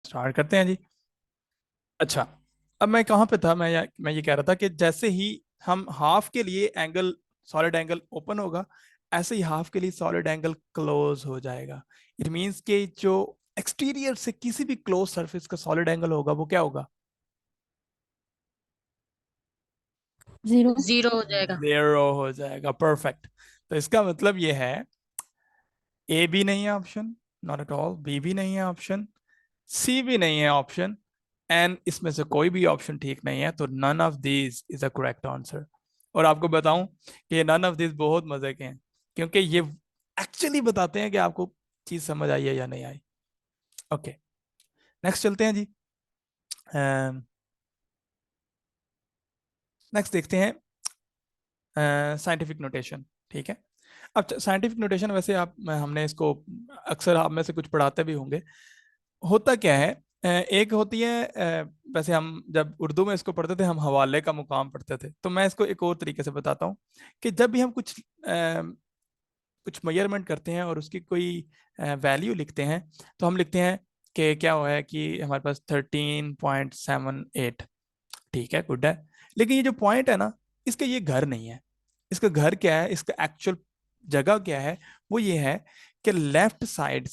Start करते हैं जी। अच्छा, अब मैं कहाँ पे था? मैं ये कह रहा था कि जैसे ही हम हाफ के लिए एंगल, सॉलिड एंगल ओपन होगा, ऐसे ही हाफ के लिए सॉलिड एंगल क्लोज हो जाएगा। इट मींस कि जो एक्सटीरियर से किसी भी क्लोज सरफेस का सॉलिड एंगल होगा वो क्या होगा? जीरो। जीरो हो जाएगा। जीरो हो जाएगा। परफेक्ट। तो इसका मतलब ये है, ए भी नहीं है option, not at all. B भी नहीं है ऑप्शन, सी भी नहीं है ऑप्शन, एंड इसमें से कोई भी ऑप्शन ठीक नहीं है। तो none of these is a correct answer. और आपको बताऊं कि ये नन ऑफ दीज बहुत मजे के हैं, क्योंकि ये एक्चुअली बताते हैं कि आपको चीज समझ आई है या नहीं आई। ओके, नेक्स्ट चलते हैं जी। नेक्स्ट देखते हैं साइंटिफिक नोटेशन। ठीक है। अब साइंटिफिक नोटेशन वैसे हमने इसको अक्सर आप में से कुछ पढ़ाते भी होंगे। होता क्या है, एक होती है, वैसे हम जब उर्दू में इसको पढ़ते थे हम हवाले का मुकाम पढ़ते थे, तो मैं इसको एक और तरीके से बताता हूँ कि जब भी हम कुछ मेजरमेंट करते हैं और उसकी कोई वैल्यू लिखते हैं, तो हम लिखते हैं कि क्या हुआ है कि हमारे पास 13.78। ठीक है, गुड है। लेकिन ये जो पॉइंट है ना, इसका ये घर नहीं है। इसका घर क्या है, इसका एक्चुअल जगह क्या है? वो ये है कि लेफ्ट साइड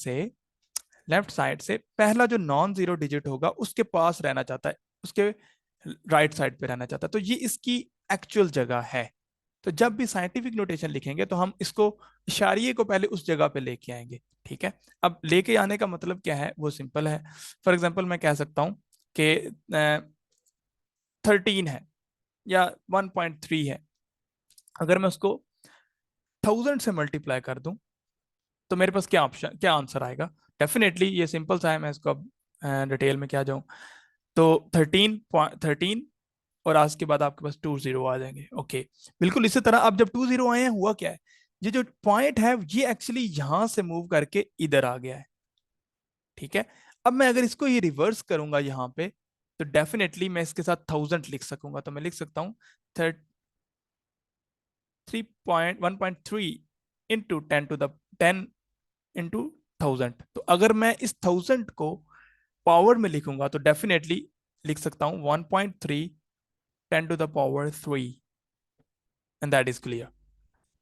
से पहला जो नॉन जीरो डिजिट होगा उसके पास रहना चाहता है, उसके राइट साइड पे रहना चाहता है। तो ये इसकी एक्चुअल जगह है। तो जब भी साइंटिफिक नोटेशन लिखेंगे तो हम इसको इशारिये को पहले उस जगह पे लेके आएंगे। ठीक है। अब लेके आने का मतलब क्या है, वो सिंपल है। फॉर एग्जाम्पल मैं कह सकता हूँ कि 13 है या 1.3 है। अगर मैं उसको 1000 से मल्टीप्लाई कर दूं तो मेरे पास क्या आंसर आएगा? डेफिनेटली ये सिंपल सा है, मैं इसको अब डिटेल में क्या जाऊं। तो 13 और आज के बाद आपके पास 20 आ जाएंगे। ओके, बिल्कुल इसी तरह अब जब 20 आए हैं, हुआ क्या है, ये जो पॉइंट है ये एक्चुअली यहां से मूव करके इधर आ गया है। ठीक है। अब मैं अगर इसको ये रिवर्स करूंगा यहाँ पे, तो डेफिनेटली मैं इसके साथ 1000 लिख सकूंगा। तो मैं लिख सकता हूँ 1.3 इंटू 10 तो अगर मैं इस 1000 को पावर में लिखूंगा तो डेफिनेटली लिख सकता हूँ 1.3 10 to the power 3, and that is clear.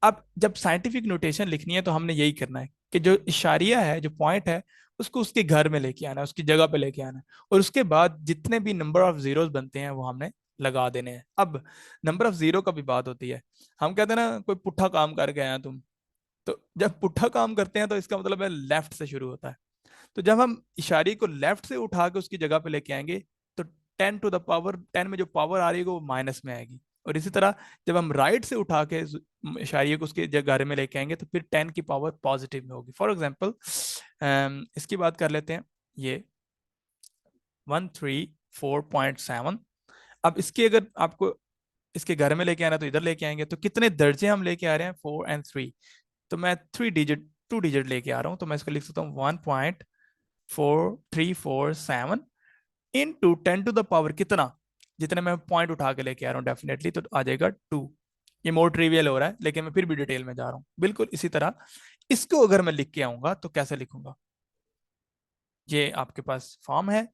अब जब साइंटिफिक नोटेशन लिखनी है तो हमने यही करना है कि जो इशारिया है, जो पॉइंट है, उसको उसके घर में लेके आना है, उसकी जगह पे लेके आना है। और उसके बाद जितने भी नंबर ऑफ जीरोस बनते हैं वो हमने लगा देने हैं। अब नंबर ऑफ जीरो का भी बात होती है। हम कहते हैं ना, कोई पुट्ठा काम कर गए हैं तुम, तो जब पुट्ठा काम करते हैं तो इसका मतलब है लेफ्ट से शुरू होता है। तो जब हम इशारे को लेफ्ट से उठा के उसकी जगह पे लेके आएंगे, तो 10 में जो पावर आ रही है वो माइनस में आएगी। और इसी तरह जब हम राइट से उठा के इशारे को उसके जगह में लेके आएंगे तो फिर 10 की पावर पॉजिटिव में होगी। फॉर एग्जाम्पल इसकी बात कर लेते हैं, ये 134.7। अब इसके अगर आपको इसके घर में लेके आना है तो इधर लेके आएंगे, तो कितने दर्जे हम लेके आ रहे हैं? 4 और 3। तो मैं 2 डिजिट लेके आ रहा हूँ, तो मैं इसको लिख सकता हूँ 1.4347 इंटू 10 to the power कितना, जितने मैं पॉइंट उठा के लेके आ रहा हूँ डेफिनेटली तो आ जाएगा 2। ये मोर ट्रिवियल हो रहा है लेकिन मैं फिर भी डिटेल में जा रहा हूँ। बिल्कुल इसी तरह इसको अगर मैं लिख के आऊंगा तो कैसे लिखूंगा? ये आपके पास फॉर्म है।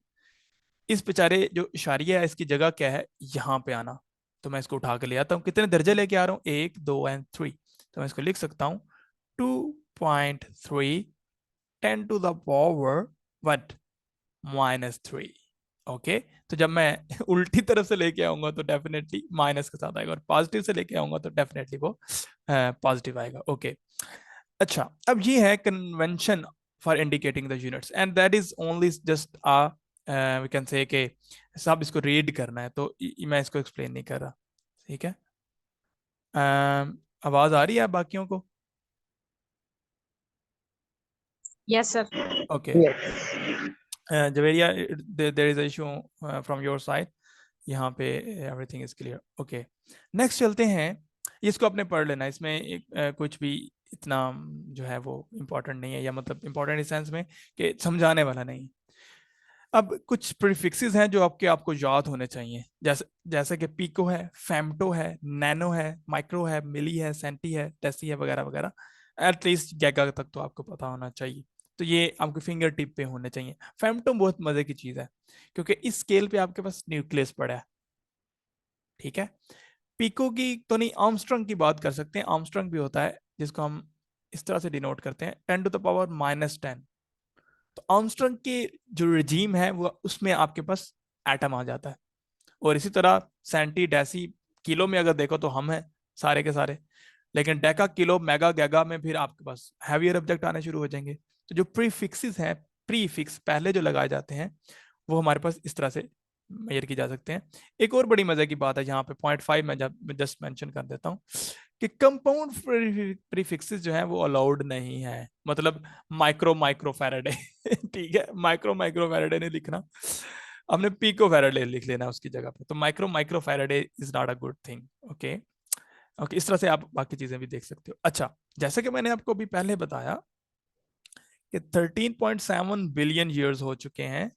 इस बेचारे जो इशारिया है इसकी जगह क्या है? यहाँ पे आना। तो मैं इसको उठा के ले आता हूँ। कितने दर्जे लेके आ रहा हूँ? 1, 2 और 3। तो मैं इसको लिख सकता हूँ 2.3 10 to the power what -3। Okay. तो जब मैं उल्टी तरफ से लेके आऊंगा तो डेफिनेटली माइनस के साथ आएगा, और पॉजिटिव से लेके आऊंगा तो डेफिनेटली वो पॉजिटिव आएगा। ओके। अच्छा, अब ये है convention for indicating the units, and that is only just we can say कि सब इसको रीड करना है, तो मैं इसको एक्सप्लेन नहीं कर रहा। ठीक है। आवाज आ रही है बाकियों को? Yes sir. Okay. Javeria, there is issue from your side? यहाँ पे everything is clear. Okay, next चलते हैं। इसको आपने पढ़ लेना, इसमें कुछ भी इतना जो है वो इम्पोर्टेंट नहीं है, या मतलब इम्पोर्टेंट इस सेंस में कि समझाने वाला नहीं। अब कुछ प्रीफिक्सेस हैं जो आपको याद होने चाहिए, जैसे जैसे कि पीको है, फेम्टो है, नैनो है, माइक्रो है, मिली है, सेंटी है, टेसी है, वगैरह वगैरह। एटलीस्ट गैगा तक तो आपको पता होना चाहिए। तो ये आपके फिंगर टिप पे होने चाहिए। फेमटोम बहुत मजे की चीज है क्योंकि इस स्केल पे आपके पास न्यूक्लियस पड़ा है, ठीक है। पिको की तो नहीं, आर्मस्ट्रॉन्ग की बात कर सकते हैं। आर्मस्ट्रॉन्ग भी होता है जिसको हम इस तरह से डिनोट करते हैं 10⁻⁻10। तो आर्मस्ट्रॉन्ग के जो रिजीम है वो उसमें आपके पास एटम आ जाता है। और इसी तरह सेंटी डेसी किलो में अगर देखो तो हम हैं सारे के सारे, लेकिन डेका किलो मेगा गैगा में फिर आपके पास हैवियर ऑब्जेक्ट आने शुरू हो जाएंगे। तो जो प्रीफिक्सेस हैं, प्रीफिक्स पहले जो लगाए जाते हैं वो हमारे पास इस तरह से मेजर की जा सकते हैं। एक और बड़ी मजे की बात है यहाँ पे 0.5 में जब जस्ट मेंशन कर देता हूँ कि कंपाउंड प्रीफिक्सेस जो है वो अलाउड नहीं है, मतलब माइक्रो माइक्रो फैराडे ठीक है, माइक्रो माइक्रो फैराडे नहीं लिखना, हमने पिको फैराडे लिख लेना उसकी जगह पे। तो micro micro Faraday is not a good thing. Okay okay, इस तरह से आप बाकी चीजें भी देख सकते हो। अच्छा, जैसे कि मैंने आपको अभी पहले बताया कि 13.7 बिलियन ईयर्स हो चुके हैं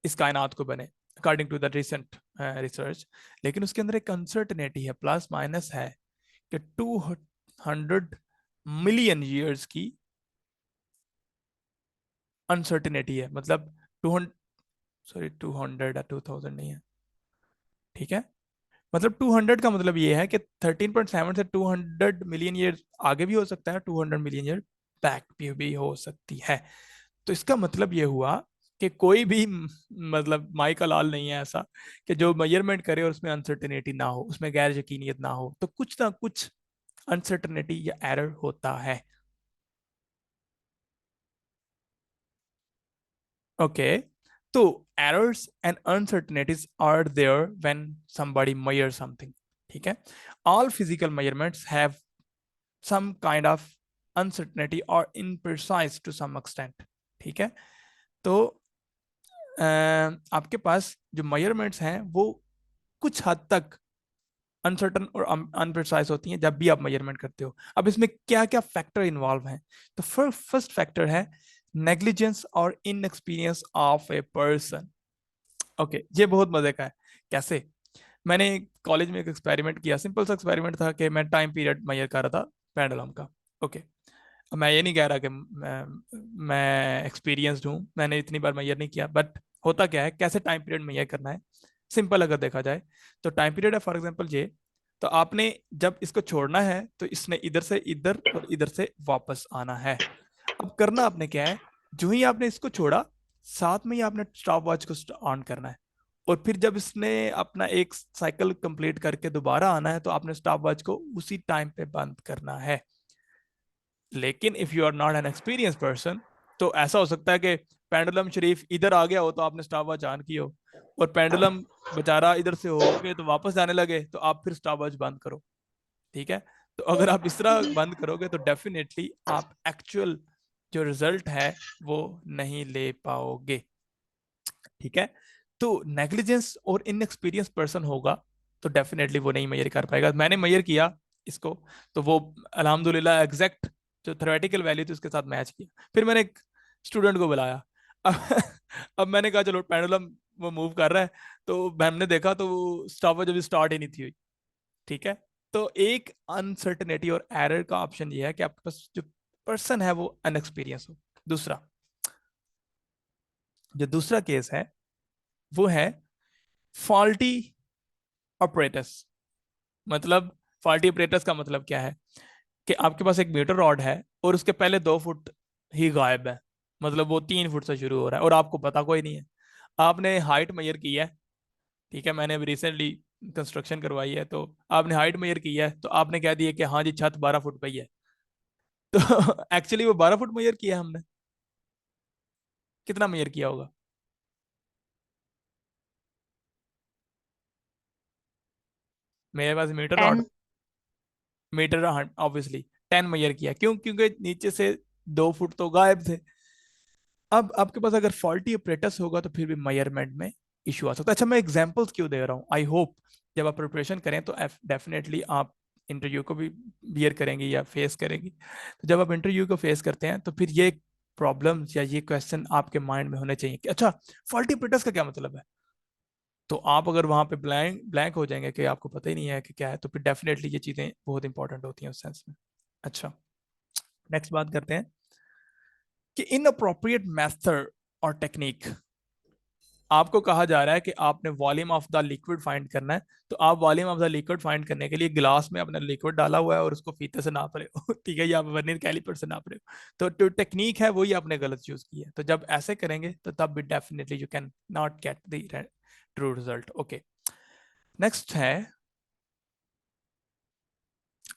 इस कायनात को बने, according to the recent research. लेकिन उसके अंदर एक अनसर्टनिटी है, प्लस माइनस है, कि 200 मिलियन ईयर्स की अनसर्टिनिटी है। मतलब 200, सॉरी 200 या 2000 नहीं है, ठीक है। मतलब 200 का मतलब ये है कि 13.7 से 200 मिलियन ईयर आगे भी हो सकता है, 200 मिलियन ईयर बैक भी हो सकती है। तो इसका मतलब ये हुआ कि कोई भी मतलब माई का लाल नहीं है ऐसा कि जो मेजरमेंट करे और उसमें अनसर्टेनिटी ना हो, उसमें गैर यकीनियत ना हो, तो कुछ ना कुछ अनसर्टेनिटी या एरर होता है। ओके, तो errors and uncertainties are there when somebody measures something, ठीक है। all physical measurements have some kind of uncertainty or imprecise to some extent, ठीक है। तो आपके पास जो मेजरमेंट्स हैं वो कुछ हद तक अनसर्टन और अनप्रिसाइज होती हैं जब भी आप मेजरमेंट करते हो। अब इसमें क्या क्या फैक्टर इन्वॉल्व हैं? तो फर्स्ट फैक्टर है नेग्लिजेंस और inexperience of a person. Okay, ये बहुत मजे का है। कैसे? मैंने कॉलेज में एक एक्सपेरिमेंट किया, सिंपल सा एक्सपेरिमेंट था कि मैं टाइम पीरियड मेजर कर रहा था पेंडुलम का। ओके, अब मैं ये नहीं कह रहा कि मैं एक्सपीरियंसड हूँ, मैंने इतनी बार मेजर नहीं किया, बट होता क्या है, कैसे टाइम पीरियड मेजर करना है, सिंपल अगर देखा जाए तो टाइम पीरियड है फॉर एग्जांपल ये। तो आपने जब इसको छोड़ना है तो इसने इधर से इधर और इधर से वापस आना है। अब करना आपने क्या है, जो ही आपने इसको छोड़ा साथ में ही आपने स्टॉप वॉच को ऑन करना है, और फिर जब इसने अपना एक साइकिल कंप्लीट करके दोबारा आना है तो आपने स्टॉप वॉच को उसी टाइम पे बंद करना है। लेकिन if you are not an experience person, तो ऐसा हो सकता है कि पेंडुलम शरीफ इधर आ गया हो तो आपने स्टॉप वॉच ऑन की हो, और पेंडुलम बेचारा इधर से हो के तो वापस जाने लगे तो आप फिर स्टॉप वॉच बंद करो, ठीक है। तो अगर आप इस तरह बंद करोगे तो डेफिनेटली आप एक्चुअल जो रिजल्ट है वो नहीं ले पाओगे, ठीक है। तो नेग्लिजेंस और इनएक्सपीरियंस पर्सन होगा तो डेफिनेटली वो नहीं मेजर कर पाएगा। मैंने मेजर किया इसको, तो वो अल्हम्दुलिल्लाह एग्जैक्ट जो थ्योरेटिकल वैल्यू थी उसके साथ मैच किया। फिर मैंने एक स्टूडेंट को बुलाया अब अब मैंने कहा चलो पेंडुलम वो मूव कर रहा है, तो हमने देखा तो वो स्टॉप जब स्टार्ट ही नहीं थी हुई, ठीक है। तो एक अनसर्टेनिटी और एरर का ऑप्शन ये है कि आपके पास जो पर्सन है वो अनएक्सपीरियंस हो। दूसरा, जो दूसरा केस है वो है फॉल्टी ऑपरेटर्स। मतलब फॉल्टी ऑपरेटर्स का मतलब क्या है कि आपके पास एक मीटर रॉड है और उसके पहले 2 फुट ही गायब है, मतलब वो 3 फुट से शुरू हो रहा है और आपको पता कोई नहीं है। आपने हाइट मेजर की है, ठीक है, मैंने अभी रिसेंटली कंस्ट्रक्शन करवाई है, तो आपने हाइट मेजर की है तो आपने कह दिया कि हाँ जी छत 12 फुट पे ही है। तो एक्चुअली वो 12 फुट मेजर किया है हमने, कितना मेजर किया होगा? मेरे पास meter rod, 10। Meter obviously 10 measure किया, क्यों? क्योंकि नीचे से 2 फुट तो गायब थे। अब आपके पास अगर फॉल्टी ऑपरेटर्स होगा तो फिर भी मेजरमेंट में इशू आ सकता है। अच्छा, मैं एग्जांपल्स क्यों दे रहा हूँ, आई होप जब आप प्रिपरेशन करें तो डेफिनेटली आप इंटरव्यू को भी बियर करेंगे या फेस करेंगे। तो जब आप इंटरव्यू को फेस करते हैं तो फिर ये प्रॉब्लम्स या ये क्वेश्चन आपके माइंड में होने चाहिए कि अच्छा फॉल्टी ऑपरेटर्स का क्या मतलब है। तो आप अगर वहां पे ब्लैंक ब्लैंक हो जाएंगे कि आपको पता ही नहीं है कि क्या है, तो फिर डेफिनेटली ये चीजें बहुत इंपॉर्टेंट होती हैं उस सेंस में। अच्छा, नेक्स्ट बात करते हैं कि इनअप्रोप्रिएट मेथड और टेक्निक। आपको कहा जा रहा है कि आपने volume of the liquid find करना है, तो आप volume of the liquid find करने के लिए गिलास में अपना लिक्विड डाला हुआ है और उसको फीते से नाप रहे हो ठीक है, या वर्नियर कैलिपर से नाप रहे हो, तो जो टेक्निक है वही आपने गलत यूज की है। तो जब ऐसे करेंगे तो तब भी definitely you can not get the true result. Okay, next है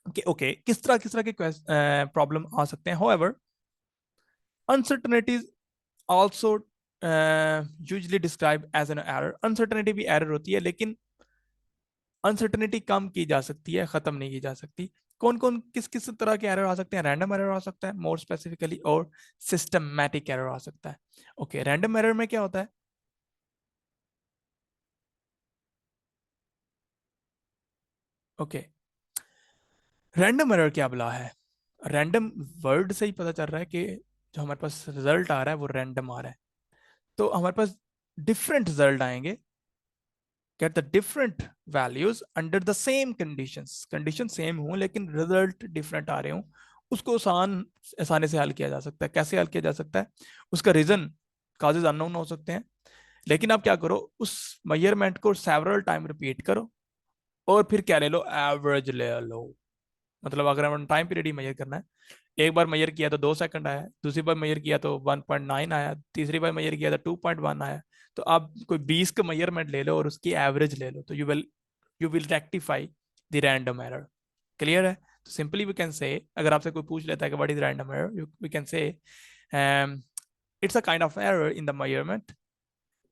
कि ओके किस तरह के प्रॉब्लम आ सकते हैं। However uncertainties also usually describe as an error. Uncertainty भी एरर होती है, लेकिन अनसर्टेनिटी कम की जा सकती है, खत्म नहीं की जा सकती। कौन कौन किस किस तरह के एरर आ सकते हैं? रैंडम एरर आ सकता है मोर स्पेसिफिकली, और सिस्टमैटिक एरर आ सकता है। ओके, रैंडम एरर में क्या होता है? ओके, रैंडम एरर क्या बला है? रैंडम वर्ड से ही पता चल रहा है कि जो हमारे पास रिजल्ट आ रहा है वो रैंडम आ रहा है। तो हमारे पास डिफरेंट रिजल्ट आएंगे, get the different values under the same conditions। Condition same हो लेकिन रिजल्ट डिफरेंट आ रहे हो, उसको आसानी से हल किया जा सकता है। कैसे हल किया जा सकता है? उसका रीजन काजेज अननोन हो सकते हैं, लेकिन आप क्या करो, उस मेजरमेंट को सेवरल टाइम रिपीट करो और फिर क्या ले लो, एवरेज ले लो। मतलब अगर हम टाइम पीरियड ही मेजर करना है, एक बार मेजर किया तो 2 सेकंड आया, दूसरी बार मेजर किया तो 1.9 आया, तीसरी बार मेजर किया तो 2.1 आया। तो आप कोई 20 का मेजरमेंट ले लो और उसकी एवरेज ले लो, तो you will rectify the random error. Clear है? तो सिंपली वी कैन से, अगर आपसे कोई पूछ लेता है कि what is random error, we can say it's a kind of error in the measurement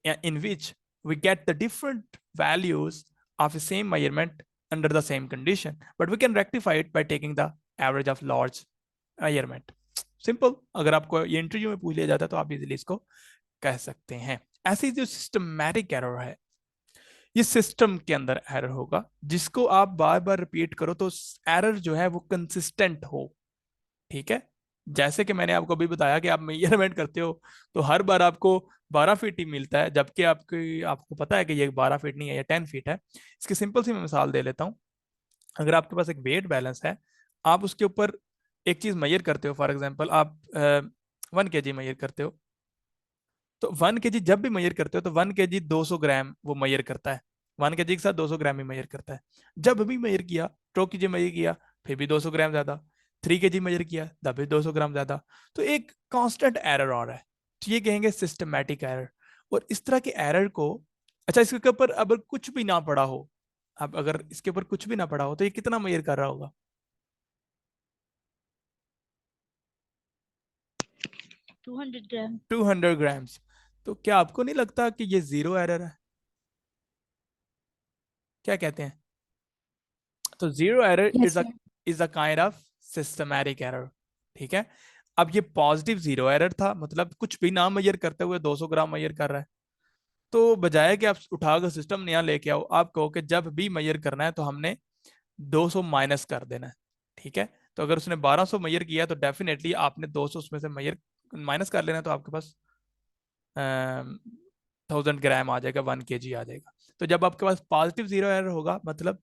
in which we get the different values of the same measurement under the same condition, but we can rectify it by taking the average of large measurement। Simple, अगर आपको ये interview में पूछ लिया जाता है तो आप इजीली इसको कह सकते हैं। ऐसी जो सिस्टमैटिक एरर है, ये सिस्टम के अंदर एरर होगा जिसको आप बार बार रिपीट करो तो एरर जो है वो कंसिस्टेंट हो। ठीक है, जैसे कि मैंने आपको अभी बताया कि आप मेजरमेंट करते हो तो हर बार आपको 12 फीट ही मिलता है, जबकि आपको पता है कि ये 12 फीट नहीं है, ये 10 फीट है। इसकी सिंपल सी मैं मिसाल दे लेता हूँ। अगर आपके पास एक वेट बैलेंस है, आप उसके ऊपर एक चीज मेजर करते हो, फॉर एग्जाम्पल आप 1 kg मेजर करते हो, तो 1 kg जब भी मेजर करते हो तो 1 kg 200 ग्राम वो मेजर करता है। 1 kg के साथ 200 ग्राम ही मेजर करता है। जब भी मेजर किया, 2 kg मेजर किया, फिर भी 200 ग्राम ज्यादा, 3 kg मेजर किया तब भी 200 ग्राम ज्यादा। तो एक कांस्टेंट एरर आ रहा है, तो ये कहेंगे सिस्टमैटिक एरर। और इस तरह के एरर को, अच्छा इसके ऊपर अगर कुछ भी ना पड़ा हो, अब अगर इसके ऊपर कुछ भी ना पड़ा हो तो ये कितना मेजर कर रहा होगा? 200 ग्राम। 200 ग्राम्स। तो क्या आपको नहीं लगता कि ये जीरो एरर है? क्या कहते हैं? तो zero error Yes, is a sir. Is a kind of systematic error. ठीक है, अब ये पॉजिटिव जीरो एरर था, मतलब कुछ भी ना मेजर करते हुए 200 ग्राम मेजर कर रहा है। तो बजाय कि आप उठाकर सिस्टम नया लेके आओ, आप कहो कि जब भी मेजर करना है तो हमने 200 माइनस कर देना है। ठीक है, तो अगर उसने 1200 मेजर किया तो डेफिनेटली आपने 200 उसमें से मेजर माइनस कर लेना, तो आपके पास 1000 ग्राम आ जाएगा, 1 kg आ जाएगा। तो जब आपके पास पॉजिटिव जीरो एरर होगा, मतलब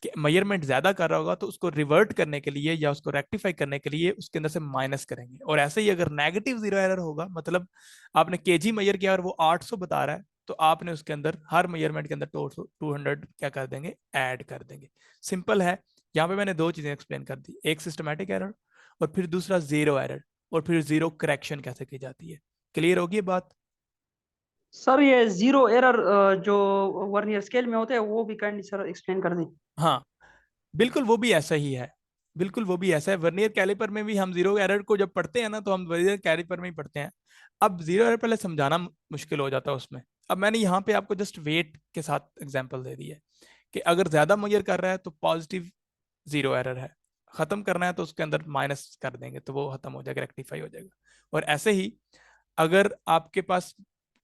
कि मेजरमेंट ज्यादा कर रहा होगा, तो उसको रिवर्ट करने के लिए या उसको रेक्टिफाई करने के लिए उसके अंदर से माइनस करेंगे। और ऐसे ही अगर नेगेटिव जीरो एरर होगा, मतलब आपने केजी मेजर किया और वो 800 बता रहा है, तो आपने उसके अंदर हर मेजरमेंट के अंदर 200 क्या कर देंगे, ऐड कर देंगे। सिंपल है। यहाँ पे मैंने दो चीजें एक्सप्लेन कर दी, एक सिस्टमैटिक एरर और फिर दूसरा जीरो एरर, और फिर जीरो करेक्शन कैसे की जाती है। क्लियर होगी ये बात? सर ये जीरो एरर जो वर्नियर स्केल में होते हैं वो भी काइंडली सर एक्सप्लेन कर दें। हाँ, बिल्कुल वो भी ऐसा ही है। बिल्कुल वो भी ऐसा है, वर्नियर कैलिपर में भी हम जीरो एरर को जब पढ़ते हैं ना, तो हम वर्नियर कैलिपर में ही पढ़ते हैं। अब जीरो एरर पहले समझाना मुश्किल हो जाता है उसमें। अब मैंने यहाँ पे आपको जस्ट वेट के साथ एग्जांपल दे दी है कि अगर ज्यादा मेजर कर रहा है तो पॉजिटिव जीरो एरर है, खत्म करना है तो उसके अंदर माइनस कर देंगे तो वो खत्म हो जाएगा, रेक्टिफाई हो जाएगा। और ऐसे ही अगर आपके पास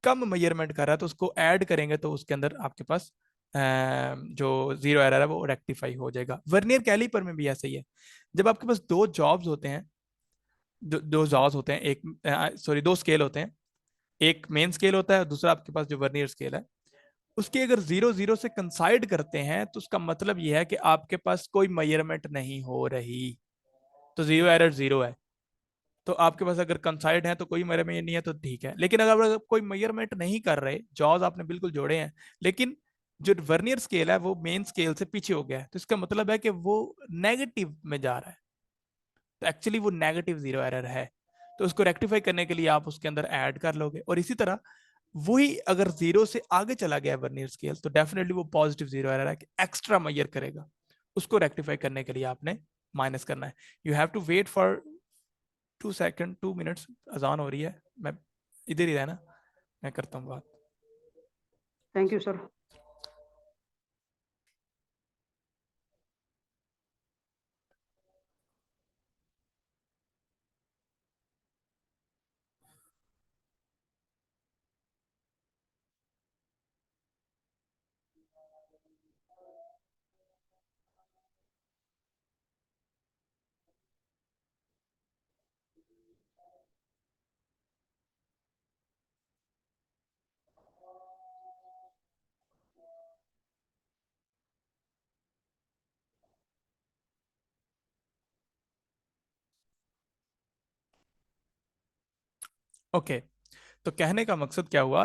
कम मेजरमेंट कर रहा है तो उसको ऐड करेंगे तो उसके अंदर आपके पास जो जीरो एरर है वो रेक्टिफाई हो जाएगा। वर्नियर कैलिपर में भी ऐसे ही है। जब आपके पास दो जॉब्स होते हैं, दो जॉब्स होते हैं, एक सॉरी दो स्केल होते हैं, एक मेन स्केल होता है, दूसरा आपके पास जो वर्नियर स्केल है, उसके अगर जीरो जीरो से कंसाइड करते हैं तो उसका मतलब यह है कि आपके पास कोई मेजरमेंट नहीं हो रही, तो जीरो एरर जीरो है। तो आपके पास अगर कंसाइड है तो कोई मेरे में ये नहीं है तो ठीक है, लेकिन अगर कोई मेजरमेंट नहीं कर रहे, जॉज आपने बिल्कुल जोड़े हैं, लेकिन जो वर्नियर स्केल है वो मेन स्केल से पीछे हो गया है, तो इसका मतलब है कि वो नेगेटिव में जा रहा है, तो एक्चुअली वो नेगेटिव जीरो एरर है। तो उसको रेक्टिफाई करने के लिए आप उसके अंदर ऐड कर लोगे, और इसी तरह वही अगर जीरो से आगे चला गया वर्नियर स्केल तो डेफिनेटली वो पॉजिटिव जीरो एरर है कि एक्स्ट्रा मेजर करेगा, उसको रेक्टिफाई करने के लिए आपने माइनस करना है। You have to wait for 2 second, 2 minutes, अजान हो रही है, मैं इधर ही रहना, मैं करता हूँ बात। Thank you sir. ओके, तो कहने का मकसद क्या हुआ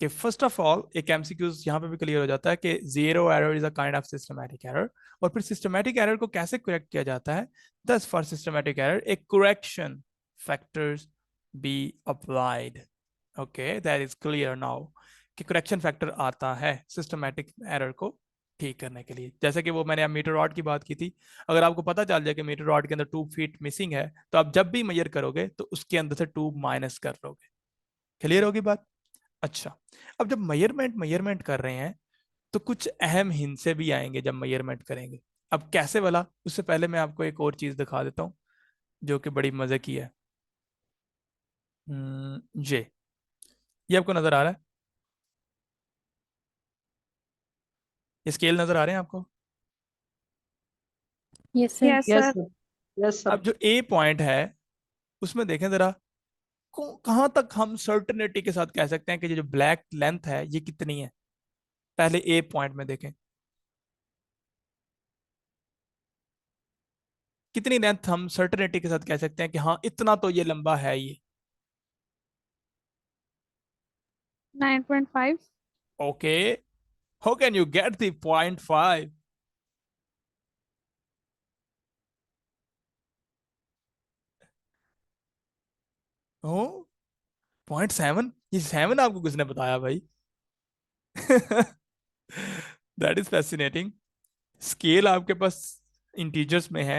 कि फर्स्ट ऑफ ऑल एक एमसीक्यूज यहाँ पे भी क्लियर हो जाता है कि zero error is a kind of systematic error, और फिर सिस्टमैटिक एरर को कैसे करेक्ट किया जाता है। दस for systematic error A correction factors be applied. Okay, that is clear now कि करेक्शन फैक्टर आता है सिस्टमैटिक एरर को ठीक करने के लिए। जैसे कि वो मैंने मीटर रॉड की बात की थी, अगर आपको पता चल जाए कि मीटर रॉड के अंदर 2 फीट मिसिंग है, तो आप जब भी मेजर करोगे तो उसके अंदर से 2 माइनस कर लोगे। क्लियर होगी बात? अच्छा, अब जब मेजरमेंट मेजरमेंट कर रहे हैं तो कुछ अहम हिंसे भी आएंगे जब मेजरमेंट करेंगे। अब कैसे वाला, उससे पहले मैं आपको एक और चीज दिखा देता हूँ जो कि बड़ी मजे की है। ये आपको नजर आ रहा है, ये स्केल नजर आ रहे हैं आपको? Yes sir. Yes, yes sir. Sir. Yes sir. अब जो ए पॉइंट है उसमें देखें जरा, कहां तक हम सर्टेनिटी के साथ कह सकते हैं कि ये जो ब्लैक लेंथ है ये कितनी है। पहले ए पॉइंट में देखें कितनी लेंथ हम सर्टेनिटी के साथ कह सकते हैं कि हाँ इतना तो ये लंबा है ये। 9.5. Okay, how can you get the 0.5? ओ 0.7, ये 7 आपको किसने बताया भाई? That is fascinating. स्केल आपके पास इंटीजर्स में है,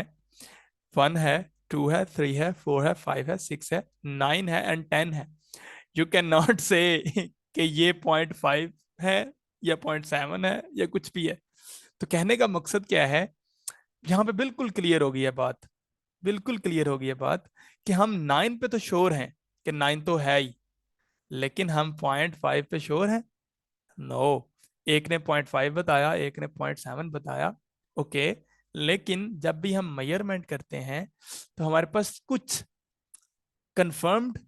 1 है, 2 है, 3 है, 4 है, 5 है, 6 है, 9 है एंड 10 है। यू कैन नॉट से कि ये 0.5 है या 0.7 है या कुछ भी है। तो कहने का मकसद क्या है, यहाँ पे बिल्कुल क्लियर हो गई है बात, बिल्कुल क्लियर हो गई है बात कि हम 9 पे तो श्योर हैं कि 9 तो है ही, लेकिन हम 0.5 पे श्योर हैं? नो। एक ने 0.5 बताया, एक ने 0.7 बताया। ओके, लेकिन जब भी हम मेजरमेंट करते हैं तो हमारे पास कुछ कंफर्म्ड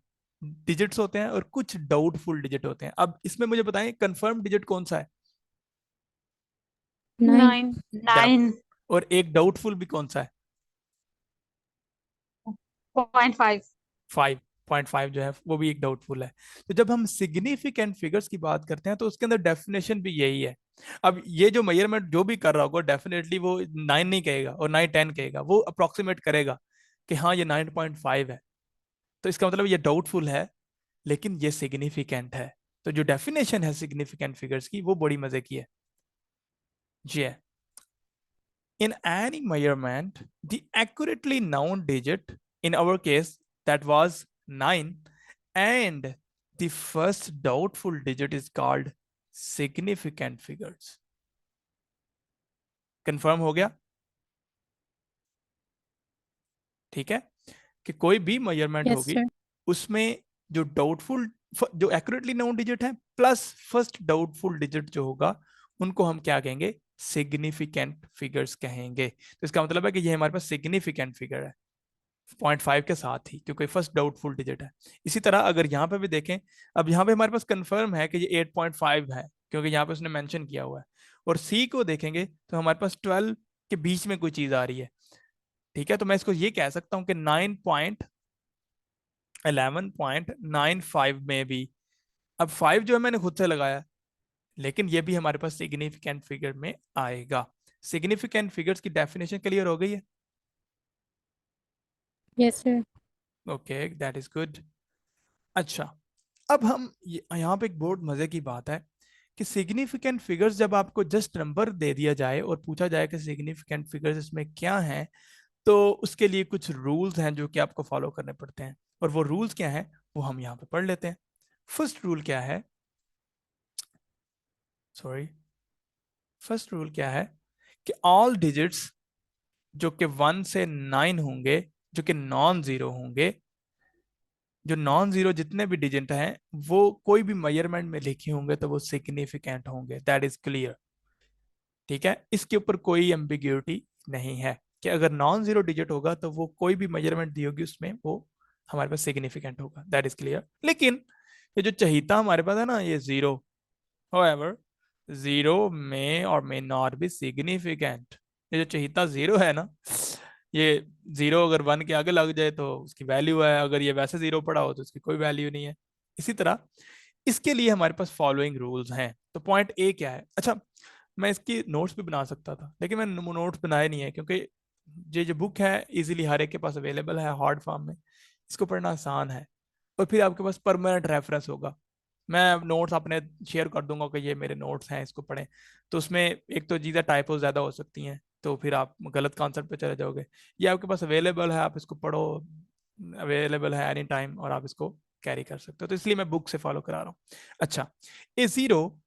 डिजिट्स होते हैं और कुछ डाउटफुल डिजिट होते हैं। अब इसमें मुझे बताएं कंफर्म डिजिट कौन सा है? 9। 9. और एक डाउटफुल भी कौन सा है? 0.5. 5.5 जो है वो भी एक डाउटफुल है। तो जब हम सिग्निफिकेंट फिगर्स की बात करते हैं तो उसके अंदर डेफिनेशन भी यही है। अब ये जो मेजरमेंट जो भी कर रहा होगा डेफिनेटली वो 9 नहीं कहेगा और 9 10 कहेगा, वो अप्रोक्सीमेट करेगा कि हाँ ये 9.5 है। तो इसका मतलब ये डाउटफुल है लेकिन ये सिग्निफिकेंट है। तो जो डेफिनेशन है सिग्निफिकेंट फिगर्स की वो बड़ी मजे की है जी है। In any measurement, the accurately known digit, in our case, that was 9, and the first doubtful digit is called significant figures. Confirm हो गया? ठीक है, कि कोई भी मेजरमेंट यस होगी सर। उसमें जो डाउटफुल, जो एक्यूरेटली नाउन डिजिट है प्लस फर्स्ट डाउटफुल डिजिट जो होगा उनको हम क्या कहेंगे? सिग्निफिकेंट फिगर्स कहेंगे। तो इसका मतलब है कि ये हमारे पास सिग्निफिकेंट फिगर है 0.5 के साथ ही, क्योंकि फर्स्ट डाउटफुल डिजिट है। इसी तरह अगर यहाँ पे भी देखें, अब यहाँ पे हमारे पास कंफर्म है कि ये 8.5 है क्योंकि यहाँ पे उसने मेंशन किया हुआ है, और सी को देखेंगे तो हमारे पास 12 के बीच में कोई चीज आ रही है। ठीक है, तो मैं इसको ये कह सकता हूँ कि 9.5 11.95 में भी, अब 5 जो है मैंने खुद से लगाया, लेकिन ये भी हमारे पास सिग्निफिकेंट फिगर में आएगा। सिग्निफिकेंट फिगर्स की डेफिनेशन क्लियर हो गई है? Yes, sir. Okay, that is good. अच्छा, अब हम यहाँ पे एक बहुत मजे की बात है कि सिग्निफिकेंट फिगर्स जब आपको जस्ट नंबर दे दिया जाए और पूछा जाए कि सिग्निफिकेंट फिगर्स इसमें क्या हैं, तो उसके लिए कुछ रूल्स हैं जो कि आपको फॉलो करने पड़ते हैं, और वो रूल्स क्या हैं वो हम यहाँ पे पढ़ लेते हैं। फर्स्ट रूल क्या है, सॉरी, फर्स्ट रूल क्या है कि ऑल डिजिट्स जो कि 1 से 9 होंगे, जो कि नॉन जीरो होंगे, जो नॉन जीरो जितने भी डिजिट हैं वो कोई भी मेजरमेंट में लिखे होंगे तो वो सिग्निफिकेंट होंगे। दैट इज क्लियर, ठीक है? इसके ऊपर कोई एम्बिग्यूटी नहीं है कि अगर नॉन जीरो डिजिट होगा तो वो कोई भी मेजरमेंट दी होगी उसमें वो हमारे पास सिग्निफिकेंट होगा। That is clear. लेकिन ये जो चहीता हमारे पास है ना, ये जीरो, however जीरो में और मे नॉट बी सिग्निफिकेंट। ये जो चहीता जीरो है ना, ये जीरो अगर 1 के आगे लग जाए तो उसकी वैल्यू है, अगर ये वैसे जीरो पड़ा हो तो उसकी कोई वैल्यू नहीं है। इसी तरह इसके लिए हमारे पास फॉलोइंग रूल्स हैं। तो पॉइंट ए क्या है? अच्छा, मैं इसकी नोट्स भी बना सकता था, लेकिन मैंने नोट्स बनाए नहीं है क्योंकि ये जो बुक है इजीली हर एक के पास अवेलेबल है हार्ड फॉर्म में, इसको पढ़ना आसान है, और फिर आपके पास परमानेंट रेफरेंस होगा। मैं नोट्स अपने शेयर कर दूंगा कि ये मेरे नोट्स हैं, इसको पढ़ें। तो उसमें एक तो चीज़ें टाइपो ज़्यादा हो सकती हैं, तो फिर आप गलत कॉन्सेप्ट पे चले जाओगे। ये आपके पास अवेलेबल है, आप इसको पढ़ो, अवेलेबल है एनी टाइम, और आप इसको कैरी कर सकते हो। तो इसलिए मैं बुक से फॉलो करा रहा हूँ। अच्छा, a zero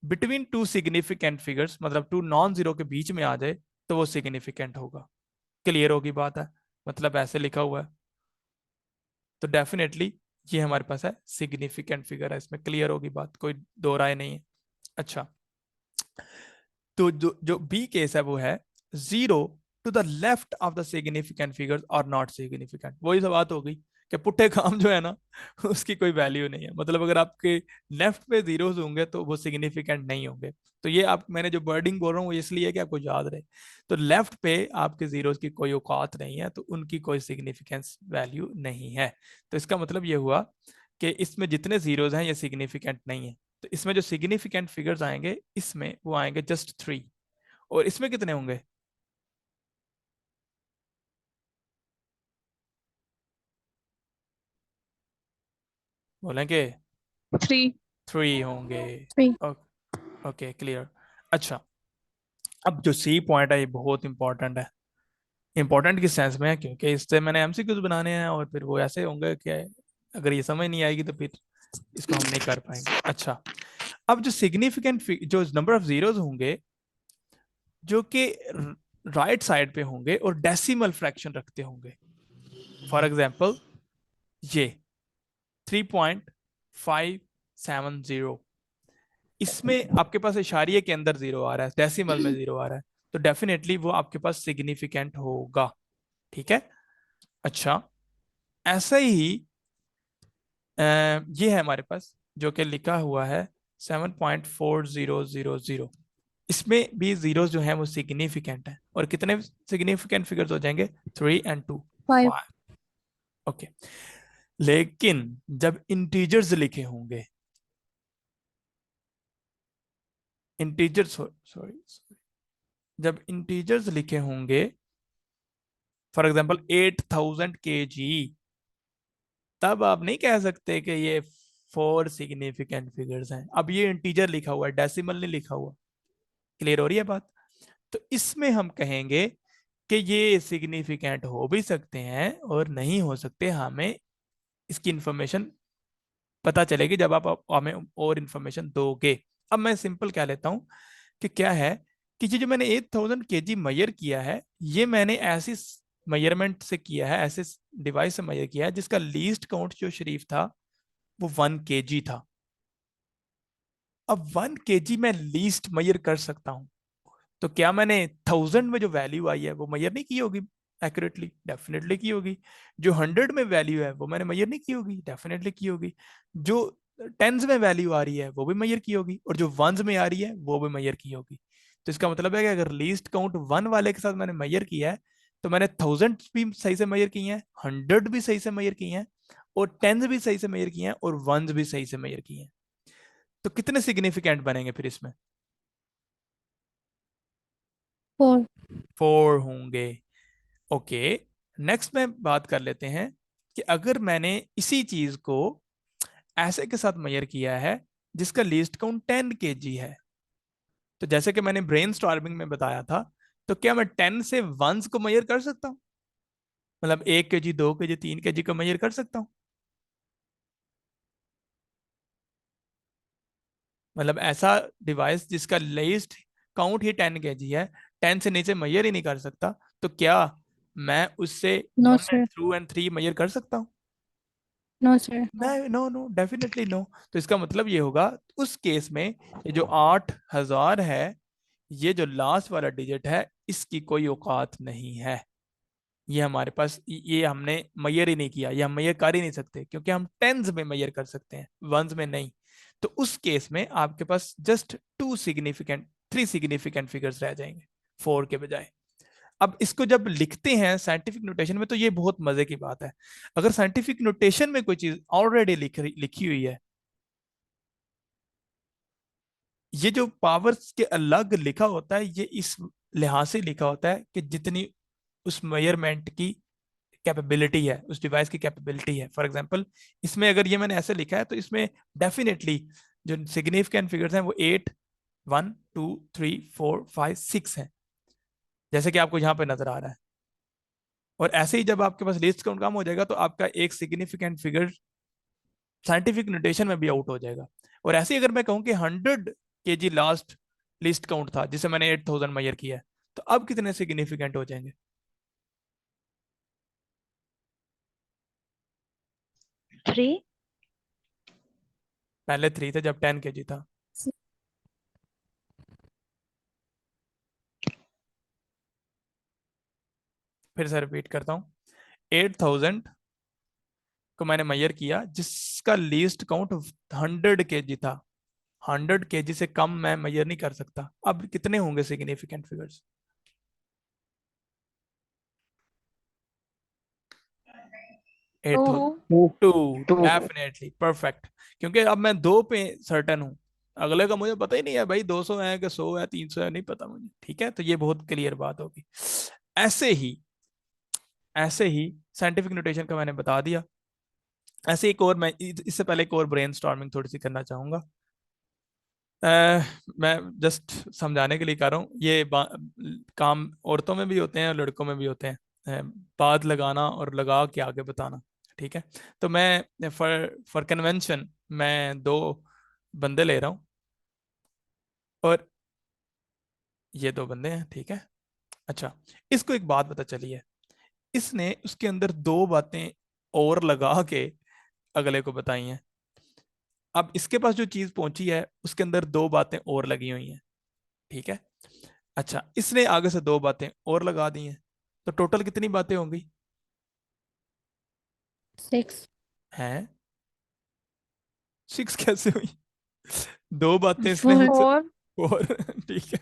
between two significant figures, मतलब टू नॉन जीरो के बीच में आ जाए तो वो सिग्निफिकेंट होगा। क्लियर होगी बात है? मतलब ऐसे लिखा हुआ है तो डेफिनेटली ये हमारे पास है सिग्निफिकेंट फिगर है, इसमें क्लियर होगी बात, कोई दो राय नहीं है। अच्छा, तो जो जो बी केस है वो है zero to the left of the significant figures are not significant. वही सब बात होगी कि पुट्ठे काम जो है ना उसकी कोई वैल्यू नहीं है। मतलब अगर आपके लेफ्ट पे जीरोस होंगे तो वो सिग्निफिकेंट नहीं होंगे। तो ये आप, मैंने जो वर्डिंग बोल रहा हूँ वो इसलिए कि आपको याद रहे। तो लेफ्ट पे आपके जीरोस की कोई औकात नहीं है, तो उनकी कोई सिग्निफिकेंस वैल्यू नहीं है। तो इसका मतलब ये हुआ कि इसमें जितने जीरोस हैं ये सिग्निफिकेंट नहीं है। तो इसमें जो सिग्निफिकेंट फिगर्स आएंगे इसमें वो आएंगे जस्ट 3, और इसमें कितने होंगे? बोलेंगे 3. 3 होंगे। 3. Okay, clear. अच्छा, अब जो सी पॉइंट है ये बहुत इंपॉर्टेंट है। इंपॉर्टेंट किस सेंस में है? क्योंकि इससे मैंने एमसीक्यूज बनाने हैं और फिर वो ऐसे होंगे कि अगर ये समझ नहीं आएगी तो फिर इसको हम नहीं कर पाएंगे। अच्छा, अब जो सिग्निफिकेंट जो नंबर ऑफ जीरोस होंगे जो कि राइट साइड पे होंगे और डेसिमल फ्रैक्शन रखते होंगे, फॉर एग्जांपल ये 3.570, इसमें आपके पास इशारिये के अंदर जीरो आ रहा है, डेसिमल में जीरो आ रहा है, तो डेफिनेटली वो आपके पास सिग्निफिकेंट होगा। ठीक है? अच्छा, ऐसा ही ये है हमारे पास जो कि लिखा हुआ है 7.4000, इसमें भी जीरो जो है वो सिग्निफिकेंट है। और कितने सिग्निफिकेंट फिगर्स हो जाएंगे? 3 and 2, 5. 5। ओके, लेकिन जब इंटीजर्स लिखे होंगे, इंटीजर्स, सॉरी, जब इंटीजर्स लिखे होंगे, फॉर एग्जांपल 8000 kg, तब आप नहीं कह सकते कि ये 4 सिग्निफिकेंट फिगर्स हैं। अब ये इंटीजर लिखा हुआ है, डेसिमल नहीं लिखा हुआ। क्लियर हो रही है बात? तो इसमें हम कहेंगे कि ये सिग्निफिकेंट हो भी सकते हैं और नहीं हो सकते। हमें इसकी इंफॉर्मेशन पता चलेगी जब आप हमें और इंफॉर्मेशन दोगे। अब मैं सिंपल क्या लेता हूं कि क्या है कि ये जो मैंने 8000 kg मेजर किया है, ये मैंने ऐसी मेजरमेंट से किया है, ऐसे डिवाइस से मेजर किया है जिसका लीस्ट काउंट जो शरीफ था वो 1 kg था। अब 1 kg मैं लीस्ट मेजर कर सकता हूं, तो क्या मैंने 1000 में जो वैल्यू आई है वो मेजर नहीं की होगी एक्यूरेटली? डेफिनेटली की होगी। जो 100 में वैल्यू है वो मैंने मेजर नहीं की होगी? डेफिनेटली की होगी। जो टेंस में वैल्यू आ रही है वो भी मेजर की होगी, और जो वंस में आ रही है वो भी मेजर की होगी। तो इसका मतलब है कि अगर लीस्ट काउंट 1 वाले के साथ मैंने मेजर किया है तो मैंने 1000 भी सही से मेजर की हैं, 100 भी सही से मेजर की हैं, और टेंस भी सही से मेजर किए हैं और वंस भी सही से मेजर किए हैं, तो कितने सिग्निफिकेंट बनेंगे फिर इसमें? 4. 4 होंगे। ओके, नेक्स्ट में बात कर लेते हैं कि अगर मैंने इसी चीज को ऐसे के साथ मेजर किया है जिसका लीस्ट काउंट 10 kg है, तो जैसे कि मैंने ब्रेन स्टॉर्मिंग में बताया था, तो क्या मैं 10 से वंस को मेजर कर सकता हूँ? मतलब 1 kg, 2 kg, 3 kg को मेजर कर सकता हूँ? मतलब ऐसा डिवाइस जिसका लीस्ट काउंट ही 10 kg है, 10 से नीचे मेजर ही नहीं कर सकता, तो क्या मैं उससे No, 1 sir. and 2 and 3 measure कर सकता हूँ? No, sir. No no, definitely no. तो इसका मतलब ये होगा, उस केस में ये जो 8000 है, ये जो लास्ट वाला डिजिट है, इसकी कोई औकात नहीं है। ये हमारे पास, ये हमने मेजर ही नहीं किया, ये हम मेजर कर ही नहीं सकते, क्योंकि हम टेंस में मेजर कर सकते हैं, वंस में नहीं। तो उस केस में आपके पास जस्ट 3 सिग्निफिकेंट फिगर्स रह जाएंगे 4 के बजाय। अब इसको जब लिखते हैं साइंटिफिक नोटेशन में, तो ये बहुत मजे की बात है। अगर साइंटिफिक नोटेशन में कोई चीज ऑलरेडी लिखी हुई है, ये जो पावर्स के अलग लिखा होता है, ये इस लिहाज से लिखा होता है कि जितनी उस मेजरमेंट की कैपेबिलिटी है, उस डिवाइस की कैपेबिलिटी है। फॉर एग्जांपल, इसमें अगर ये मैंने ऐसे लिखा है, तो इसमें डेफिनेटली जो सिग्निफिकेंट फिगर्स हैं वो 8, 1, 2, 3, 4, 5, 6 हैं, जैसे कि आपको यहाँ पे नजर आ रहा है। और ऐसे ही जब आपके पास लिस्ट काउंट कम हो जाएगा, तो आपका एक सिग्निफिकेंट फिगर साइंटिफिक नोटेशन में भी आउट हो जाएगा। और ऐसे ही अगर मैं कहूँ कि 100 kg लास्ट लिस्ट काउंट था, जिसे मैंने 8000 मेजर किया है, तो अब कितने सिग्निफिकेंट हो जाएंगे? 3. पहले 3 थे जब 10 kg था। फिर से रिपीट करता हूँ, 8000 को मैंने मेजर किया जिसका लीस्ट काउंट 100 kg था। 100 kg से कम मैं मेजर नहीं कर सकता। अब कितने होंगे सिग्निफिकेंट फिगर्स? 8000। 2. 2। 2. Definitely perfect. क्योंकि अब मैं 2 पे सर्टन हूँ, अगले का मुझे पता ही नहीं है भाई, 200 है कि 100 है, 300 है, नहीं पता मुझे। ठीक है, तो ये बहुत क्लियर बात होगी। ऐसे ही ऐसे ही साइंटिफिक नोटेशन का मैंने बता दिया। ऐसे एक और, मैं इससे पहले एक और ब्रेन स्टॉर्मिंग थोड़ी सी करना चाहूंगा। मैं जस्ट समझाने के लिए कर रहा हूँ, ये काम औरतों में भी होते हैं और लड़कों में भी होते हैं। बात लगाना और लगा के आगे बताना। ठीक है, तो मैं फॉर कन्वेंशन मैं 2 बंदे ले रहा हूँ, और ये 2 बंदे हैं। ठीक है, अच्छा, इसको एक बात पता चली है, इसने उसके अंदर 2 बातें और लगा के अगले को बताई हैं। अब इसके पास जो चीज पहुंची है, उसके अंदर 2 बातें और लगी हुई हैं। ठीक है, अच्छा, इसने आगे से 2 बातें और लगा दी हैं, तो टोटल कितनी बातें होंगी? 6. हैं? 6 कैसे हुई? 2 बातें इसने 4. हमसे 4. और ठीक है,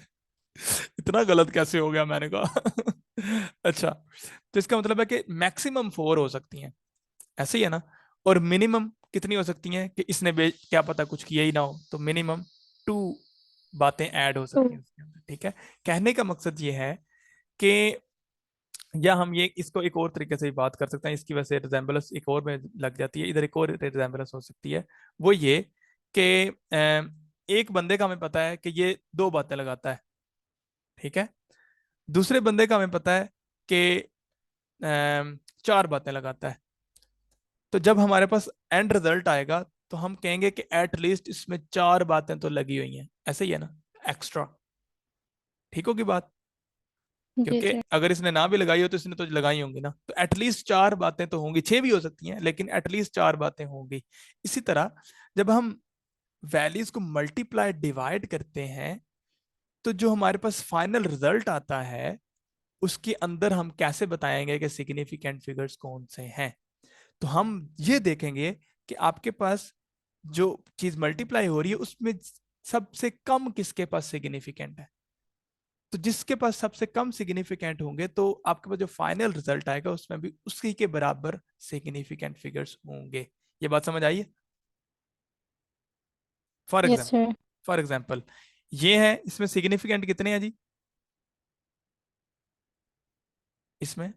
इतना गलत कैसे हो गया, मैंने कहा अच्छा, तो इसका मतलब है कि मैक्सिमम 4 हो सकती हैं, ऐसे ही है ना? और मिनिमम कितनी हो सकती हैं कि इसने क्या पता कुछ किया ही ना हो, तो मिनिमम 2 बातें ऐड हो सकती 2. हैं उसके अंदर। ठीक है, कहने का मकसद ये है कि, या हम ये इसको एक और तरीके से भी बात कर सकते हैं, इसकी वजह से रिजेंबलेंस एक और में लग जाती है, इधर एक और रिजेंबलेंस हो सकती है। वो ये कि एक बंदे का हमें पता है कि ये 2 बातें लगाता है। ठीक है, दूसरे बंदे का हमें पता है कि 4 बातें लगाता है। तो जब हमारे पास एंड रिजल्ट आएगा, तो हम कहेंगे कि एटलीस्ट इसमें 4 बातें तो लगी हुई हैं, ऐसे ही है ना, एक्स्ट्रा। ठीक होगी बात? जी, क्योंकि sir. अगर इसने ना भी लगाई हो, तो इसने तो लगाई होंगी ना, तो एटलीस्ट 4 बातें तो होंगी, 6 भी हो सकती हैं, लेकिन एटलीस्ट 4 बातें होंगी। इसी तरह जब हम वैल्यूज को मल्टीप्लाई डिवाइड करते हैं, तो जो हमारे पास फाइनल रिजल्ट आता है, उसके अंदर हम कैसे बताएंगे कि सिग्निफिकेंट फिगर्स कौन से हैं? तो हम ये देखेंगे कि आपके पास जो चीज मल्टीप्लाई हो रही है, उसमें सबसे कम किसके पास सिग्निफिकेंट है। तो जिसके पास सबसे कम सिग्निफिकेंट होंगे तो आपके पास जो फाइनल रिजल्ट आएगा उसमें भी उसी के बराबर सिग्निफिकेंट फिगर्स होंगे। ये बात समझ आई है? For Yes, example sir. For example ये है, इसमें सिग्निफिकेंट कितने हैं जी? इसमें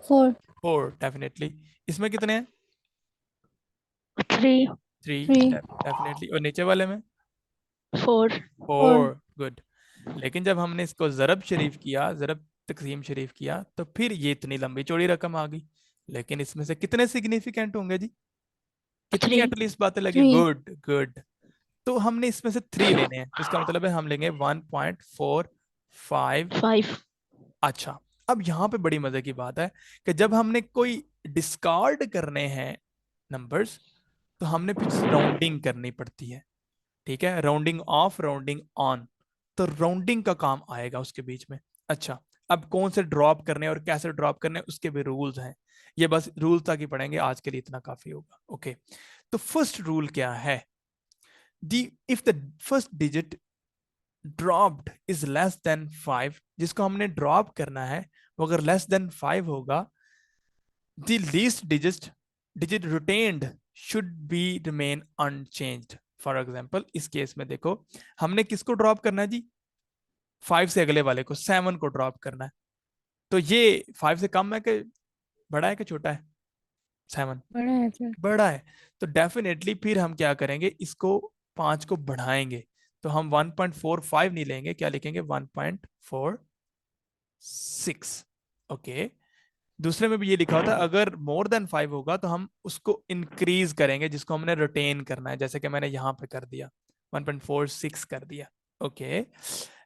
4. 4 डेफिनेटली। इसमें कितने हैं? 3. 3 3. डेफिनेटली। और नीचे वाले में 4. 4 गुड। लेकिन जब हमने इसको ज़रब शरीफ किया, ज़रब तकसीम शरीफ किया, तो फिर ये इतनी लंबी चौड़ी रकम आ गई। लेकिन इसमें से कितने सिग्निफिकेंट होंगे जी? कितनी 3. एटलीस्ट बातें लगी? 3. Good good. तो हमने इसमें से 3 लेने हैं, तो इसका मतलब है हम लेंगे 1.45। 5. अच्छा, अब यहाँ पे बड़ी मजे की बात है कि जब हमने कोई डिस्कार्ड करने हैं नंबर्स, तो हमने फिर राउंडिंग करनी पड़ती है। ठीक है, राउंडिंग ऑफ, राउंडिंग ऑन, तो राउंडिंग का काम आएगा उसके बीच में। अच्छा, अब कौन से ड्रॉप करने और कैसे ड्रॉप करने उसके भी रूल्स हैं। ये बस रूल्स ताकि पढ़ेंगे, आज के लिए इतना काफी होगा। ओके, तो फर्स्ट रूल क्या है? The if the first digit dropped is less than 5, जिसको हमने ड्रॉप करना है वो अगर लेस देन 5 होगा, the least digit retained should be remain unchanged. For example इस केस में देखो, हमने किसको ड्रॉप करना है जी? 5 से अगले वाले को, 7 को ड्रॉप करना है। तो ये 5 से कम है कि बड़ा है कि छोटा है? 7 बड़ा है सर. बड़ा है। तो डेफिनेटली फिर हम क्या करेंगे, इसको 5 को बढ़ाएंगे। तो हम 1.45 नहीं लेंगे, क्या लिखेंगे? 1.46। ओके, दूसरे में भी ये लिखा होता है अगर मोर देन 5 होगा तो हम उसको इंक्रीज करेंगे, जिसको हमने रिटेन करना है, जैसे कि मैंने यहां पे कर दिया, 1.46 कर दिया। ओके,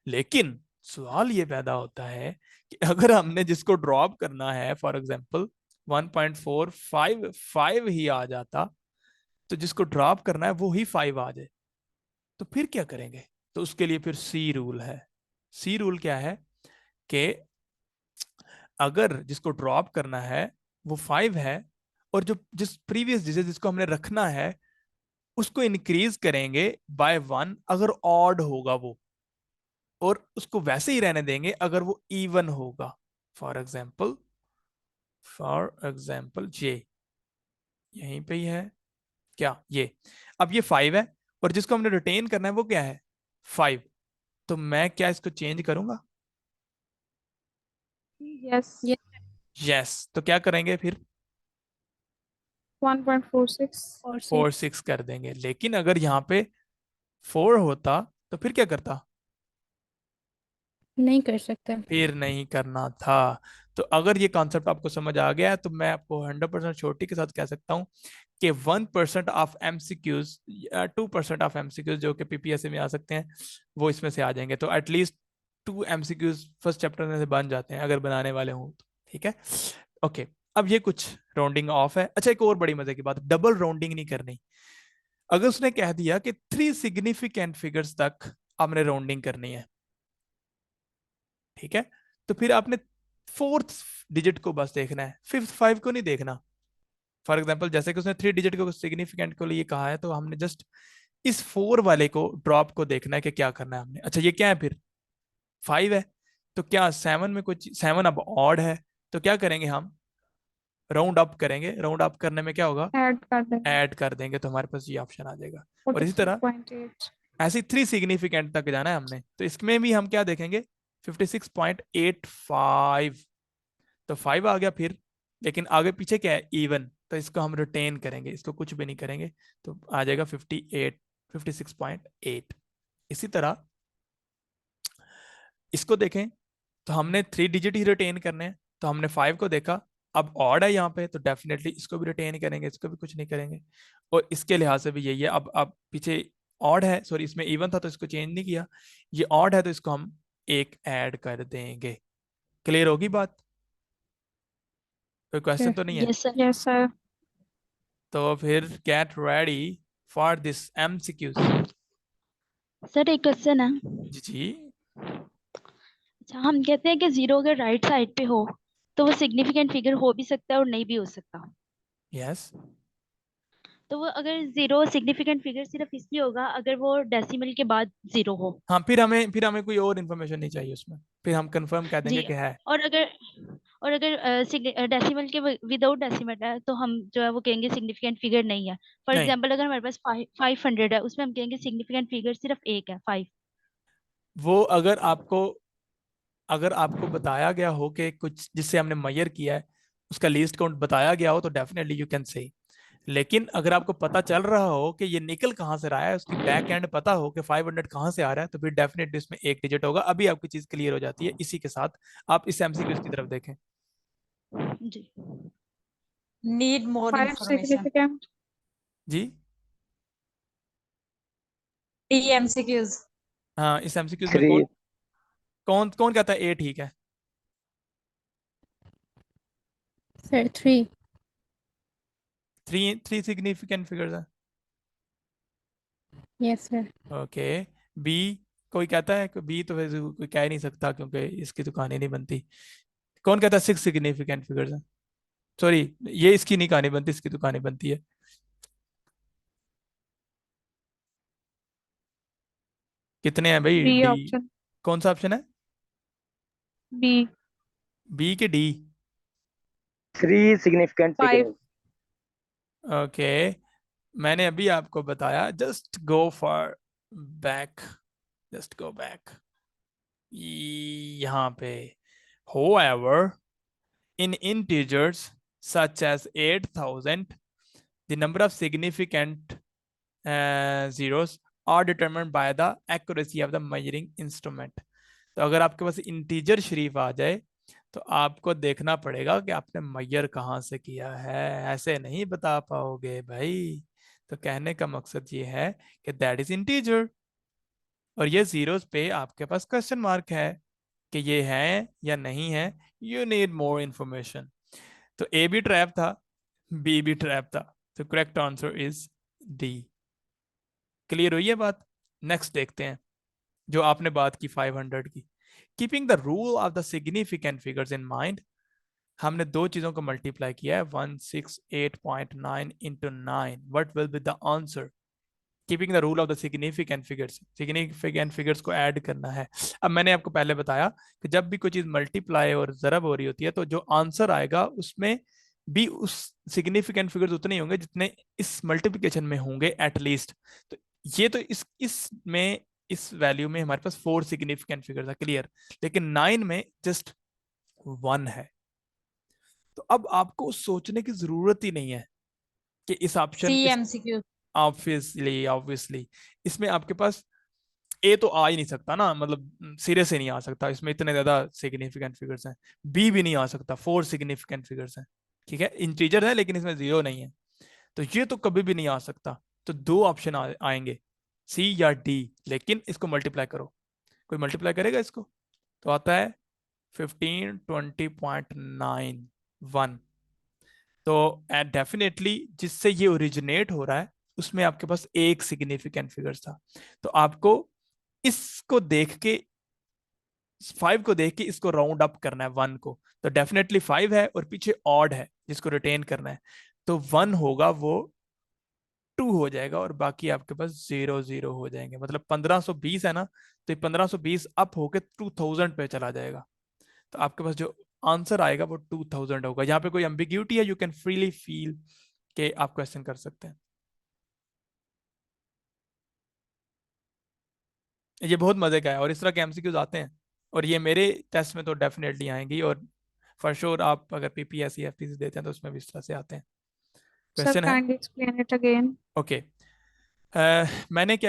लेकिन सवाल ये पैदा होता है कि अगर हमने जिसको ड्रॉप करना है, फॉर एग्जांपल 1.455 ही आ जाता, तो जिसको ड्रॉप करना है वो ही 5 आ जाए, तो फिर क्या करेंगे? तो उसके लिए फिर सी रूल है। सी रूल क्या है कि अगर जिसको ड्रॉप करना है वो 5 है, और जो जिस प्रीवियस डिजिट जिसको हमने रखना है उसको इंक्रीज करेंगे बाय 1 अगर ऑड होगा वो, और उसको वैसे ही रहने देंगे अगर वो इवन होगा। फॉर एग्जाम्पल ये यहीं पे ही है क्या? ये अब ये 5 है, और जिसको हमने रिटेन करना है वो क्या है? 5। तो मैं क्या इसको चेंज करूंगा? Yes. Yes. यस। तो क्या करेंगे फिर? 1.46. Or 4 6. 6 कर देंगे। लेकिन अगर यहाँ पे 4 होता तो फिर क्या करता? नहीं कर सकता. फिर नहीं करना था। तो अगर ये कॉन्सेप्ट आपको समझ आ गया है तो मैं आपको 100% छोटी के साथ कह सकता हूँ कि 1% ऑफ एमसीक्यूज या 2% ऑफ एमसीक्यूज जो कि पीपीएससी में आ सकते हैं, वो इसमें से आ जाएंगे। तो एटलीस्ट 2 एमसीक्यूज फर्स्ट चैप्टर में से बन जाते हैं अगर बनाने वाले हों तो। ठीक है, ओके। अब ये कुछ राउंडिंग ऑफ है। अच्छा, एक और बड़ी मजे की बात, डबल राउंडिंग नहीं करनी। अगर उसने कह दिया कि 3 सिग्निफिकेंट फिगर्स तक आपने राउंडिंग करनी है, ठीक है, तो फिर आपने 4th डिजिट को बस देखना है, 5th 5 को नहीं देखना। फॉर एग्जाम्पल जैसे कि उसने 3 डिजिट को सिग्निफिकेंट को लिए कहा है, तो हमने जस्ट इस 4 वाले को ड्रॉप को देखना है कि क्या करना है हमने। अच्छा, ये क्या है फिर? 5 है। तो क्या 7 में कुछ, 7 अब ऑड है, तो क्या करेंगे हम? राउंड अप करेंगे। राउंड अप करने में क्या होगा? Add कर देंगे. ऐड कर देंगे, तो हमारे पास ये ऑप्शन आ जाएगा। और इसी तरह 46.8. ऐसे 3 सिग्निफिकेंट तक जाना है हमने, तो इसमें भी हम क्या देखेंगे? 56.85। तो 5 आ गया फिर, लेकिन आगे पीछे क्या है? इवन। तो इसको हम रिटेन करेंगे, इसको कुछ भी नहीं करेंगे, तो आ जाएगा 56.8। इसी तरह इसको देखें, तो हमने 3 डिजिट ही रिटेन करने हैं, तो हमने 5 को देखा, अब ऑड है यहाँ पे, तो डेफिनेटली इसको भी रिटेन करेंगे, इसको भी कुछ नहीं करेंगे। और इसके लिहाज से भी यही है। अब पीछे ऑड है, सॉरी इसमें इवन था तो इसको चेंज नहीं किया, ये ऑड है तो इसको हम एक ऐड कर देंगे। क्लियर होगी बात? कोई क्वेश्चन तो नहीं है? Yes, sir. Yes, sir. तो फिर get ready for this MCQs. Sir एक क्वेश्चन है. जी जी। अच्छा, हम कहते हैं कि 0 अगर राइट साइड पे हो तो वो सिग्निफिकेंट फिगर हो भी सकता है और नहीं भी हो सकता. यस। तो वो अगर जीरो सिग्निफिकेंट फिगर सिर्फ इसलिए होगा अगर वो डेसिमल के बाद जीरो हो। हाँ, फिर हमें कोई और इन्फॉर्मेशन नहीं चाहिए उसमें, फिर हम कंफर्म कह देंगे जी। कि है। और अगर डेसिमल के विदाउट डेसिमल है तो हम जो है वो कहेंगे सिग्निफिकेंट फिगर नहीं है। फॉर नहीं, एग्जांपल अगर हमारे पास 500 है उसमें हम कहेंगे सिग्निफिकेंट फिगर सिर्फ एक है 5। वो अगर आपको बताया गया हो कि कुछ जिससे हमने मेजर किया है उसका लीस्ट काउंट बताया गया हो तो डेफिनेटली यू कैन से। लेकिन अगर आपको पता चल रहा हो कि ये निकल कहाँ से रहा है, उसकी बैक एंड पता हो कि 500 कहाँ से आ रहा है, तो फिर डेफिनेटली इसमें एक डिजिट होगा। अभी आपकी चीज क्लियर हो जाती है इसी के साथ। आप इस एमसीक्यूज की तरफ देखें। जी। Need more 5 information. significant. जी TMCQs. हाँ, इस एमसीक्यूज में 3 कौन कौन कौन कहता है ए ठीक है? Sir, 3. थ्री सिग्निफिकेंट फिगर्स है। Yes, sir. ओके, बी कोई कहता है कि बी तो वैसे कोई कह ही नहीं सकता क्योंकि इसकी तो कहानी नहीं बनती। कौन कहता है 6 सिग्निफिकेंट फिगर्स है? सॉरी, ये इसकी नहीं कहानी बनती, इसकी तो कहानी बनती है। कितने हैं भाई? B D. option. कौन सा ऑप्शन है? B. बी के डी? 3 significant 5. figures. ओके, मैंने अभी आपको बताया, just go for back, just go back यहाँ पे। however in integers such as 8000 the number of significant zeros are determined by the accuracy of the measuring instrument। तो अगर आपके पास इंटीजर शरीफ आ जाए तो आपको देखना पड़ेगा कि आपने मैयर कहाँ से किया है, ऐसे नहीं बता पाओगे भाई। तो कहने का मकसद ये है कि दैट इज इंटीजर, और ये जीरोस पे आपके पास क्वेश्चन मार्क है कि ये है या नहीं है। You need more information. तो ए भी ट्रैप था, बी भी ट्रैप था, तो correct answer is D. Clear हुई है बात? नेक्स्ट देखते हैं जो आपने बात की 500 की। Keeping the rule of the significant figures in mind, हमने दो चीजों को मल्टीप्लाई किया है, 168.9 into 9, what will be the answer? Keeping the rule of the significant figures को ऐड करना है। अब मैंने आपको पहले बताया कि जब भी कोई चीज मल्टीप्लाई और जरब हो रही होती है तो जो आंसर आएगा उसमें भी उस सिग्निफिकेंट फिगर्स उतने ही होंगे जितने इस मल्टीप्लिकेशन में होंगे एटलीस्ट। तो ये तो इसमें इस वैल्यू में हमारे पास 4 सिग्निफिकेंट फिगर्स है, क्लियर। लेकिन 9 में जस्ट 1 है। तो अब आपको सोचने की जरूरत ही नहीं है कि इस ऑप्शन CMCQ. ऑब्वियसली इसमें आपके पास ए तो आ ही नहीं सकता ना, मतलब सिरे से नहीं आ सकता, इसमें इतने ज्यादा सिग्निफिकेंट फिगर्स हैं। बी भी नहीं आ सकता, 4 सिग्निफिकेंट फिगर्स हैं, ठीक है। इंटीजर है लेकिन इसमें 0 नहीं है, तो ये तो कभी भी नहीं आ सकता। तो दो ऑप्शन आएंगे, सी या डी। लेकिन इसको मल्टीप्लाई करो, कोई मल्टीप्लाई करेगा इसको? तो आता है 1520.91। तो डेफिनेटली जिससे ये ओरिजिनेट हो रहा है उसमें आपके पास एक सिग्निफिकेंट फिगर्स था। तो आपको इसको देख के 5 को देख के इसको राउंड अप करना है 1 को। तो डेफिनेटली 5 है और पीछे ऑड है जिसको रिटेन करना है, तो 1 होगा वो 2 हो जाएगा और बाकी आपके पास 0 0 हो जाएंगे। मतलब 1520 है ना, तो 1520 अप होके 2000 पे चला जाएगा। तो आपके पास जो आंसर आएगा वो 2000 होगा। यहाँ पे कोई एम्बिग्यूटी है, यू कैन फ्रीली फील के आप क्वेश्चन कर सकते हैं। ये बहुत मजे का है और इस तरह के एमसीक्यूज आते हैं, और ये मेरे टेस्ट में तो डेफिनेटली आएंगी, और फॉर श्योर आप अगर पीपीएससी एफपीसी देते हैं तो उसमें भी इस तरह से आते हैं। Sir, क्वेश्चन है? kindly explain it again. Okay, मैंने क्या